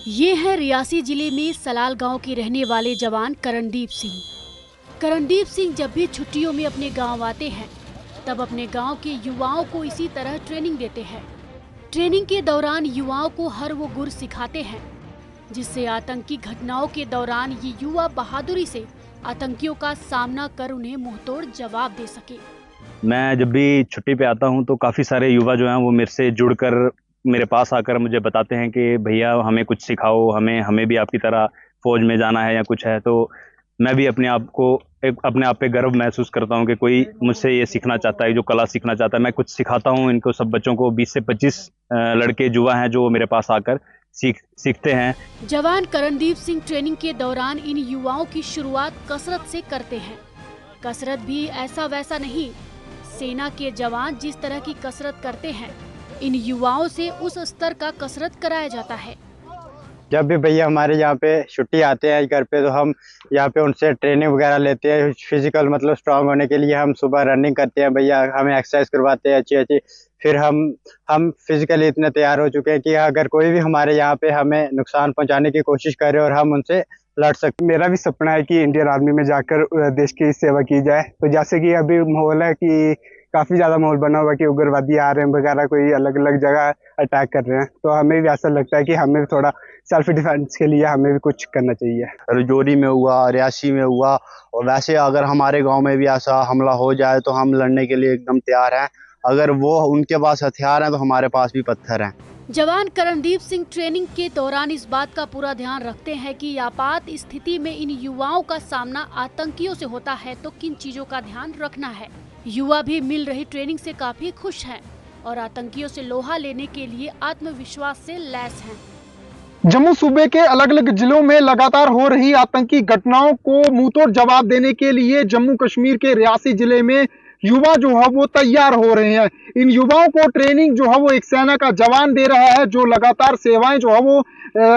ये है रियासी जिले में सलाल गांव के रहने वाले जवान करणदीप सिंह। करणदीप सिंह जब भी छुट्टियों में अपने गांव आते हैं तब अपने गांव के युवाओं को इसी तरह ट्रेनिंग देते हैं। ट्रेनिंग के दौरान युवाओं को हर वो गुर सिखाते हैं जिससे आतंकी घटनाओं के दौरान ये युवा बहादुरी से आतंकियों का सामना कर उन्हें मुंहतोड़ जवाब दे सके। मैं जब भी छुट्टी पे आता हूं तो काफ़ी सारे युवा जो हैं वो मेरे से जुड़कर मेरे पास आकर मुझे बताते हैं कि भैया हमें कुछ सिखाओ, हमें भी आपकी तरह फौज में जाना है या कुछ है। तो मैं भी अपने आप पे गर्व महसूस करता हूं कि कोई मुझसे ये सीखना चाहता है, जो कला सीखना चाहता है। मैं कुछ सिखाता हूं इनको, सब बच्चों को। 20 से 25 लड़के युवा हैं जो मेरे पास आकर सीखते हैं। जवान करणदीप सिंह ट्रेनिंग के दौरान इन युवाओं की शुरुआत कसरत से करते हैं। कसरत भी ऐसा वैसा नहीं, सेना के जवान जिस तरह की कसरत करते हैं इन युवाओं से उस स्तर का कसरत कराया जाता है। जब भी भैया हमारे यहाँ पे छुट्टी आते हैं घर पे तो हम यहाँ पे उनसे ट्रेनिंग वगैरह लेते हैं। फिजिकल मतलब स्ट्रांग होने के लिए हम सुबह रनिंग करते हैं, भैया हमें एक्सरसाइज करवाते हैं अच्छी। फिर हम फिजिकली इतने तैयार हो चुके हैं कि अगर कोई भी हमारे यहाँ पे हमें नुकसान पहुँचाने की कोशिश करे और हम उनसे लड़ सकते। मेरा भी सपना है कि इंडियन आर्मी में जाकर देश की सेवा की जाए। तो जैसे कि अभी माहौल है कि काफी ज्यादा माहौल बना हुआ कि उग्रवादी आ रहे हैं वगैरह, कोई अलग अलग जगह अटैक कर रहे हैं, तो हमें भी ऐसा लगता है कि हमें थोड़ा सेल्फ डिफेंस के लिए हमें भी कुछ करना चाहिए। रजौरी में हुआ, रियासी में हुआ, और वैसे अगर हमारे गांव में भी ऐसा हमला हो जाए तो हम लड़ने के लिए एकदम तैयार हैं। अगर वो उनके पास हथियार हैं तो हमारे पास भी पत्थर हैं। जवान करणदीप सिंह ट्रेनिंग के दौरान इस बात का पूरा ध्यान रखते हैं कि आपात स्थिति में इन युवाओं का सामना आतंकियों से होता है तो किन चीजों का ध्यान रखना है। युवा भी मिल रही ट्रेनिंग से काफी खुश हैं और आतंकियों से लोहा लेने के लिए आत्मविश्वास से लैस हैं। जम्मू सूबे के अलग अलग जिलों में लगातार हो रही आतंकी घटनाओं को मुंहतोड़ जवाब देने के लिए जम्मू कश्मीर के रियासी जिले में युवा जो है वो तैयार हो रहे हैं। इन युवाओं को ट्रेनिंग जो है वो एक सेना का जवान दे रहा है, जो लगातार सेवाएं जो है वो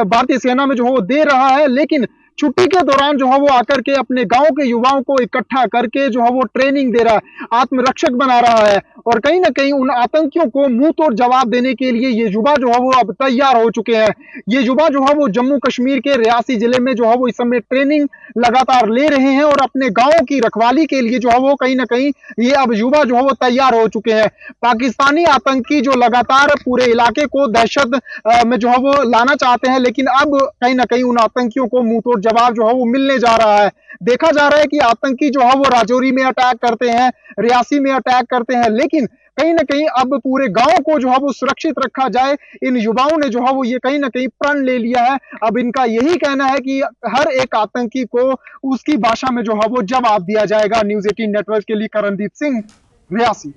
भारतीय सेना में जो है वो दे रहा है। लेकिन छुट्टी के दौरान जो है वो आकर के अपने गांव के युवाओं को इकट्ठा करके जो है वो ट्रेनिंग दे रहा है, आत्मरक्षक बना रहा है। और कहीं ना कहीं उन आतंकियों को मुंह तोड़ जवाब देने के लिए ये युवा जो है वो अब तैयार हो चुके हैं। ये युवा जो है वो जम्मू कश्मीर के रियासी जिले में जो है वो इस समय ट्रेनिंग लगातार ले रहे हैं और अपने गाँव की रखवाली के लिए जो है वो कहीं ना कहीं ये अब युवा जो है वो तैयार हो चुके हैं। पाकिस्तानी आतंकी जो लगातार पूरे इलाके को दहशत में जो है वो लाना चाहते हैं, लेकिन अब कहीं ना कहीं उन आतंकियों को मुंह तोड़ जवाब जो है वो मिलने जा रहा है। देखा जा रहा है कि आतंकी जो है वो राजौरी में अटैक करते हैं, रियासी में अटैक करते हैं, लेकिन कहीं ना कहीं अब पूरे गांव को जो है वो सुरक्षित रखा जाए। इन युवाओं ने जो है वो ये कहीं ना कहीं प्रण ले लिया है। अब इनका यही कहना है कि हर एक आतंकी को उसकी भाषा में जो है वो जवाब दिया जाएगा। न्यूज़ 18 नेटवर्क के लिए करणदीप सिंह, रियासी।